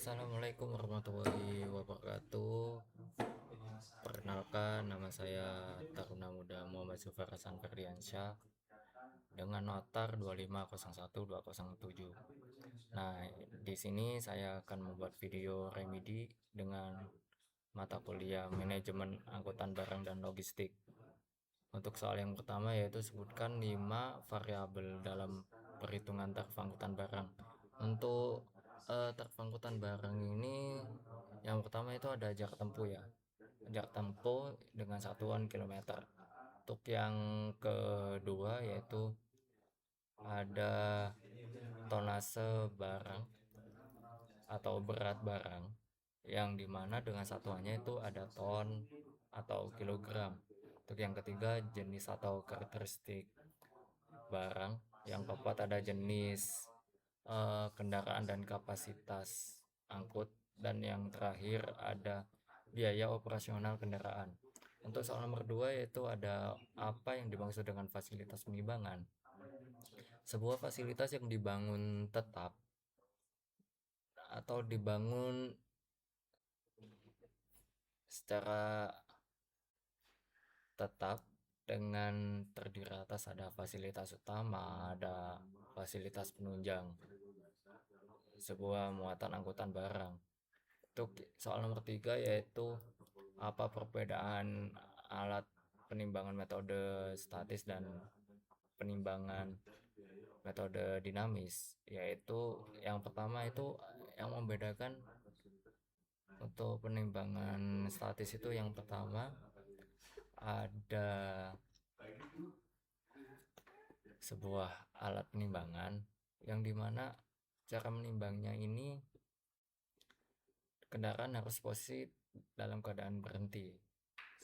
Assalamualaikum warahmatullahi wabarakatuh. Perkenalkan, nama saya Taruna Muda Muhammad Zufar Hasan Ferdiansyah dengan notar 2501207. Nah, di sini saya akan membuat video remedi dengan mata kuliah manajemen angkutan barang dan logistik. Untuk soal yang pertama yaitu sebutkan 5 variabel dalam perhitungan tarif angkutan barang. Untuk tarif angkutan barang ini yang pertama itu ada jarak tempuh ya. Jarak tempuh dengan satuan kilometer. Untuk yang kedua yaitu ada tonase barang atau berat barang yang dimana dengan satuannya itu ada ton atau kilogram. Untuk yang ketiga jenis atau karakteristik barang. Yang keempat ada jenis kendaraan dan kapasitas angkut. Dan yang terakhir ada biaya operasional kendaraan. Untuk soal nomor 2 yaitu ada apa yang dimaksud dengan fasilitas penimbangan. Sebuah fasilitas yang dibangun tetap atau dibangun secara tetap dengan terdiri atas ada fasilitas utama, ada fasilitas penunjang, sebuah muatan angkutan barang. Untuk soal nomor 3 yaitu apa perbedaan alat penimbangan metode statis dan penimbangan metode dinamis, yaitu yang pertama itu yang membedakan untuk penimbangan statis itu yang pertama ada sebuah alat penimbangan yang dimana cara menimbangnya ini kendaraan harus posisi dalam keadaan berhenti,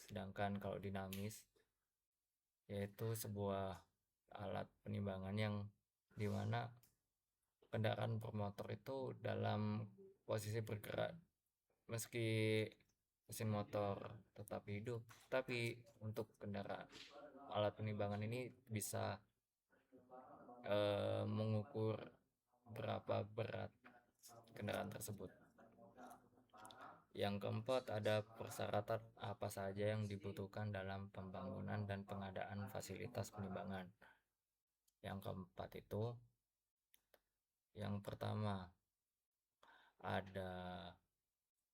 sedangkan kalau dinamis yaitu sebuah alat penimbangan yang dimana kendaraan bermotor itu dalam posisi bergerak meski mesin motor tetap hidup, tapi untuk kendaraan alat penimbangan ini bisa mengukur berapa berat kendaraan tersebut. Yang keempat ada persyaratan apa saja yang dibutuhkan dalam pembangunan dan pengadaan fasilitas penimbangan. Yang keempat itu yang pertama ada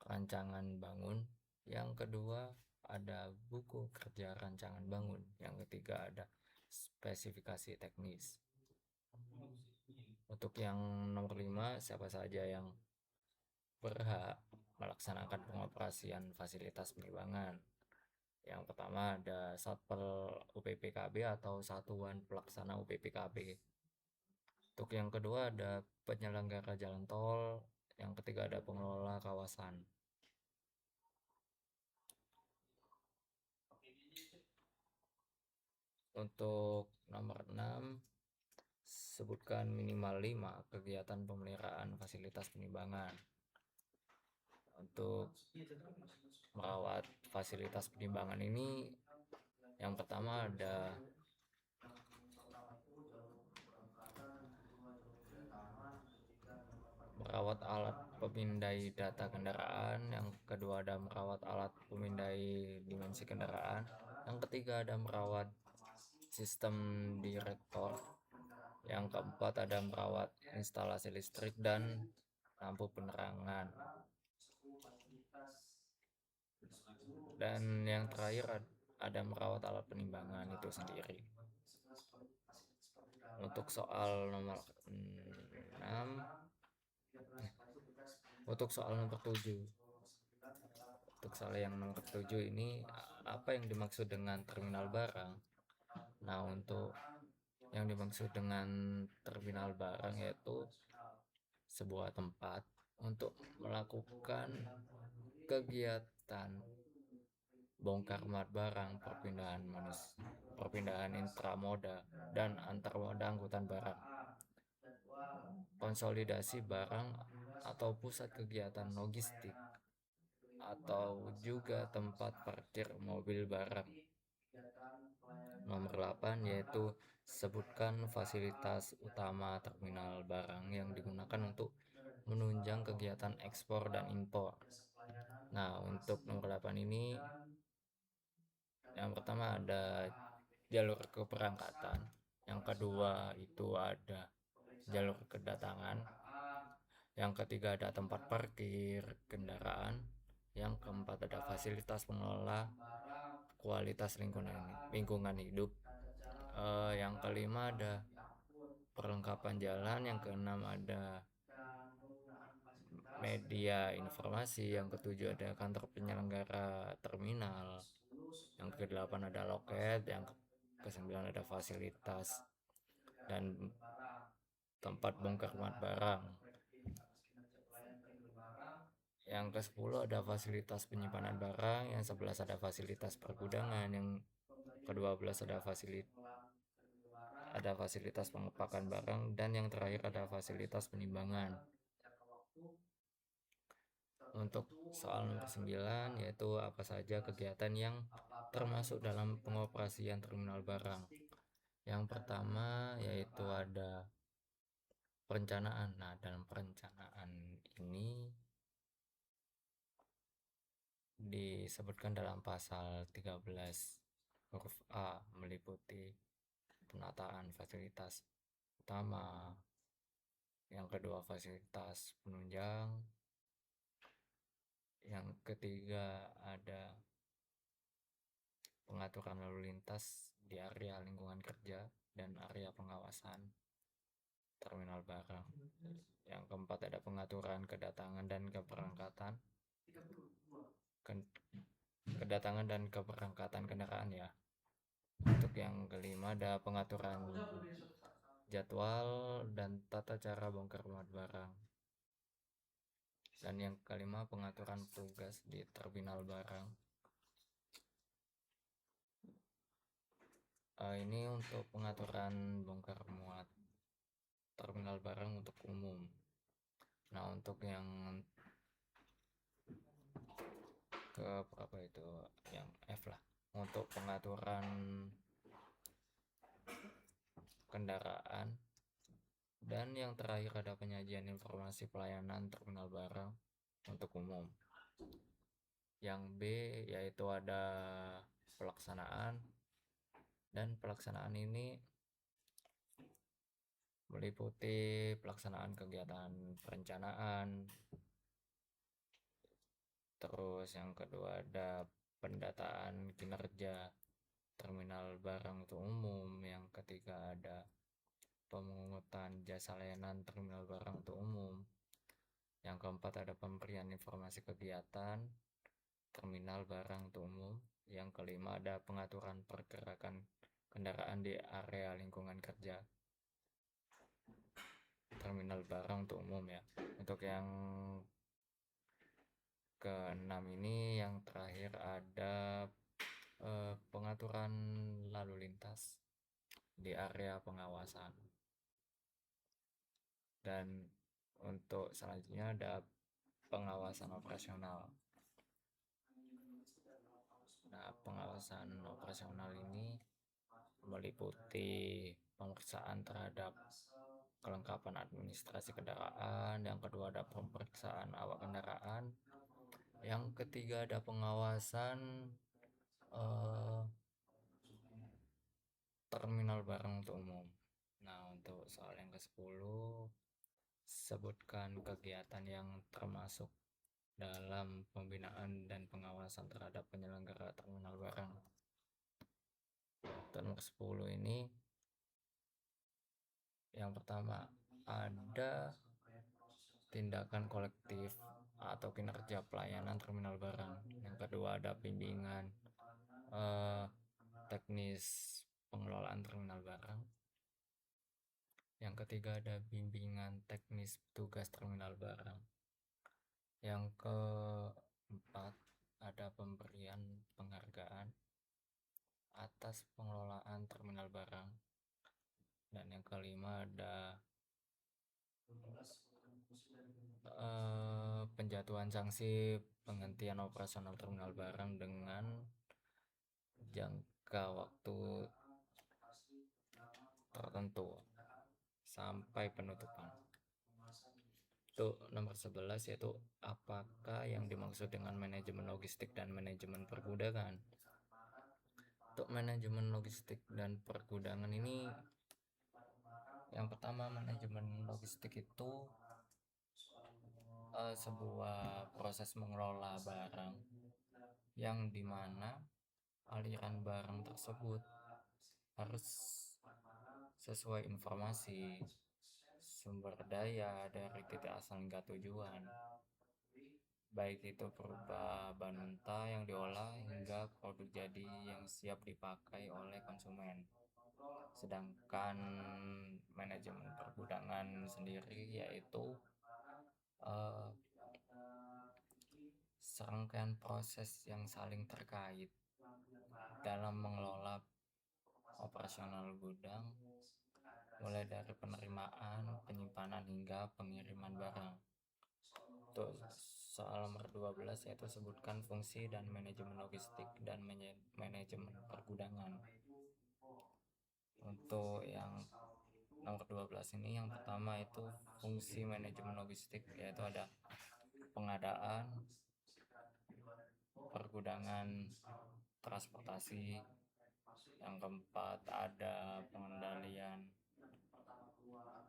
rancangan bangun, yang kedua ada buku kerja rancangan bangun, yang ketiga ada spesifikasi teknis. Untuk yang nomor 5, siapa saja yang berhak melaksanakan pengoperasian fasilitas penimbangan. Yang pertama ada Satpel UPPKB atau Satuan Pelaksana UPPKB. Untuk yang kedua ada penyelenggara jalan tol, yang ketiga ada pengelola kawasan. Untuk nomor 6, sebutkan minimal 5 kegiatan pemeliharaan fasilitas penimbangan. Untuk merawat fasilitas penimbangan ini yang pertama ada merawat alat pemindai data kendaraan, yang kedua ada merawat alat pemindai dimensi kendaraan, yang ketiga ada merawat sistem direktor, yang keempat ada merawat instalasi listrik dan lampu penerangan, dan yang terakhir ada merawat alat penimbangan itu sendiri. Untuk soal nomor 6, untuk soal nomor 7, untuk soal yang nomor 7 ini apa yang dimaksud dengan terminal barang. Nah, untuk yang dimaksud dengan terminal barang yaitu sebuah tempat untuk melakukan kegiatan bongkar muat barang, perpindahan intramoda dan antarmoda angkutan barang, konsolidasi barang atau pusat kegiatan logistik, atau juga tempat parkir mobil barang. Nomor 8 yaitu sebutkan fasilitas utama terminal barang yang digunakan untuk menunjang kegiatan ekspor dan impor. Nah, untuk nomor 8 ini yang pertama ada jalur keberangkatan, yang kedua itu ada jalur kedatangan, yang ketiga ada tempat parkir kendaraan, yang keempat ada fasilitas pengelola kualitas lingkungan hidup, yang kelima ada perlengkapan jalan, yang keenam ada media informasi, yang ketujuh ada kantor penyelenggara terminal, yang kedelapan ada loket, yang kesembilan ada fasilitas dan tempat bongkar muat barang, yang ke-10 ada fasilitas penyimpanan barang, yang 11 ada fasilitas pergudangan, yang ke-12 ada fasilitas pengepakan barang, dan yang terakhir ada fasilitas penimbangan. Untuk soal nomor 9 yaitu apa saja kegiatan yang termasuk dalam pengoperasian terminal barang. Yang pertama yaitu ada perencanaan. Nah, dalam perencanaan ini disebutkan dalam pasal 13 huruf A meliputi penataan fasilitas utama, yang kedua fasilitas penunjang, yang ketiga ada pengaturan lalu lintas di area lingkungan kerja dan area pengawasan terminal barang, yang keempat ada pengaturan kedatangan dan keberangkatan kedatangan dan keberangkatan kendaraan ya. Untuk yang kelima ada pengaturan jadwal dan tata cara bongkar muat barang, dan yang kelima pengaturan tugas di terminal barang. Ini untuk pengaturan bongkar muat terminal barang untuk umum. Nah, untuk yang ke berapa itu, yang F lah, untuk pengaturan kendaraan, dan yang terakhir ada penyajian informasi pelayanan terminal barang untuk umum. Yang B yaitu ada pelaksanaan, dan pelaksanaan ini meliputi pelaksanaan kegiatan perencanaan. Terus yang kedua ada pendataan kinerja terminal barang untuk umum, yang ketiga ada pemungutan jasa layanan terminal barang untuk umum, yang keempat ada pemberian informasi kegiatan terminal barang untuk umum, yang kelima ada pengaturan pergerakan kendaraan di area lingkungan kerja terminal barang untuk umum ya. Untuk yang keenam ini yang terakhir ada pengaturan lalu lintas di area pengawasan. Dan untuk selanjutnya ada pengawasan operasional. Nah, pengawasan operasional ini meliputi pemeriksaan terhadap kelengkapan administrasi kendaraan, yang kedua ada pemeriksaan awak kendaraan, yang ketiga ada pengawasan terminal barang untuk umum. Nah, untuk soal yang ke-10 sebutkan kegiatan yang termasuk dalam pembinaan dan pengawasan terhadap penyelenggara terminal barang. Dan nomor 10 ini yang pertama ada tindakan kolektif atau kinerja pelayanan terminal barang, yang kedua ada bimbingan teknis pengelolaan terminal barang, yang ketiga ada bimbingan teknis tugas terminal barang, yang keempat ada pemberian penghargaan atas pengelolaan terminal barang, dan yang kelima ada penjatuhan sanksi penghentian operasional terminal barang dengan jangka waktu tertentu sampai penutupan. Untuk nomor 11 yaitu apakah yang dimaksud dengan manajemen logistik dan manajemen pergudangan. Untuk manajemen logistik dan pergudangan ini, yang pertama, manajemen logistik itu sebuah proses mengelola barang yang dimana aliran barang tersebut harus sesuai informasi sumber daya dari titik asal hingga tujuan, baik itu berupa bahan mentah yang diolah hingga produk jadi yang siap dipakai oleh konsumen. Sedangkan manajemen pergudangan sendiri yaitu uh, serangkaian proses yang saling terkait dalam mengelola operasional gudang, mulai dari penerimaan, penyimpanan hingga pengiriman barang. Untuk soal nomor 12 yaitu sebutkan fungsi dan manajemen logistik dan manajemen pergudangan. Untuk yang nomor 12 ini, yang pertama itu fungsi manajemen logistik, yaitu ada pengadaan, pergudangan, transportasi. Yang keempat ada pengendalian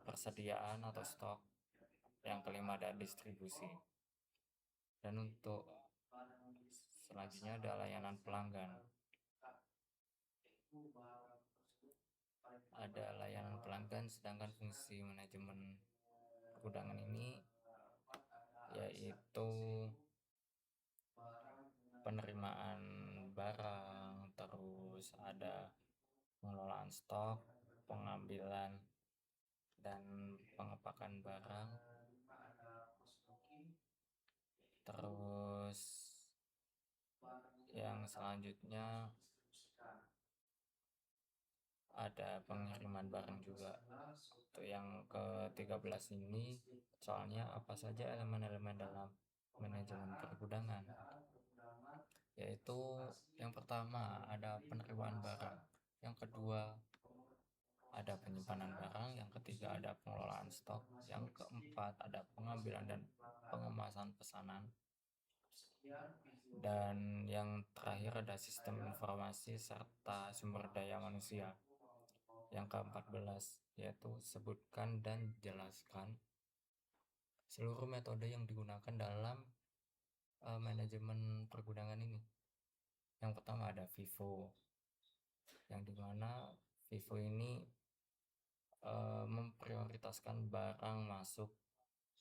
persediaan atau stok. Yang kelima ada distribusi. Dan untuk selanjutnya ada layanan pelanggan. Ada layanan pelanggan, sedangkan fungsi manajemen pergudangan ini yaitu penerimaan barang, terus ada pengelolaan stok, pengambilan dan pengepakan barang, terus yang selanjutnya ada pengiriman barang juga. Untuk yang ke-13 ini soalnya apa saja elemen-elemen dalam manajemen pergudangan, yaitu yang pertama ada penerimaan barang, yang kedua ada penyimpanan barang, yang ketiga ada pengelolaan stok, yang keempat ada pengambilan dan pengemasan pesanan, dan yang terakhir ada sistem informasi serta sumber daya manusia. Yang ke-14 yaitu sebutkan dan jelaskan seluruh metode yang digunakan dalam manajemen pergudangan ini. Yang pertama ada FIFO, yang dimana FIFO ini memprioritaskan barang masuk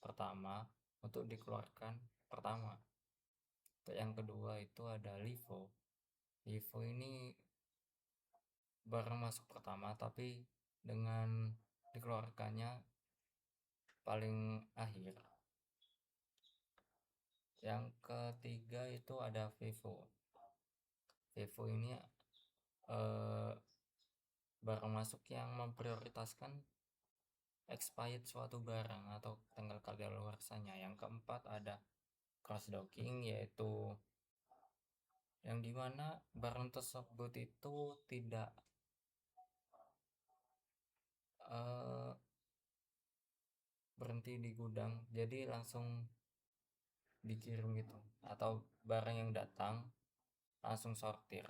pertama untuk dikeluarkan pertama. Yang kedua itu ada LIFO. LIFO ini barang masuk pertama tapi dengan dikeluarkannya paling akhir. Yang ketiga itu ada FIFO. FIFO ini barang masuk yang memprioritaskan expired suatu barang atau tanggal kadaluarsanya. Yang keempat ada cross docking, yaitu yang dimana barang tersebut itu tidak berhenti di gudang, jadi langsung dikirim gitu, atau barang yang datang langsung sortir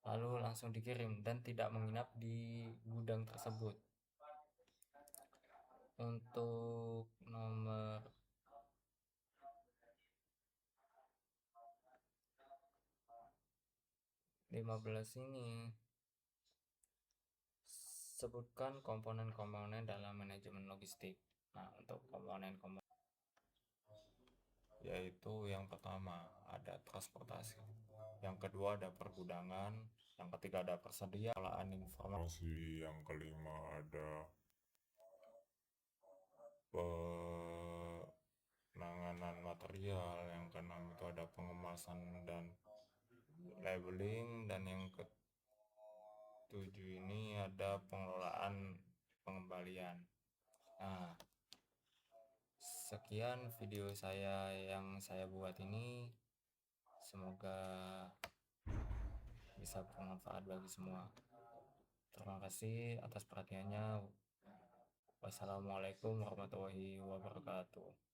lalu langsung dikirim dan tidak menginap di gudang tersebut. Untuk nomor 15 ini sebutkan komponen-komponen dalam manajemen logistik. Nah, untuk komponen-komponen yaitu yang pertama ada transportasi, yang kedua ada pergudangan, yang ketiga ada persediaan informasi, yang kelima ada penanganan material, yang keenam itu ada pengemasan dan labeling, dan yang ketujuh ini ada pengelolaan pengembalian. Nah, sekian video saya yang saya buat ini, semoga bisa bermanfaat bagi semua. Terima kasih atas perhatiannya. Wassalamualaikum warahmatullahi wabarakatuh.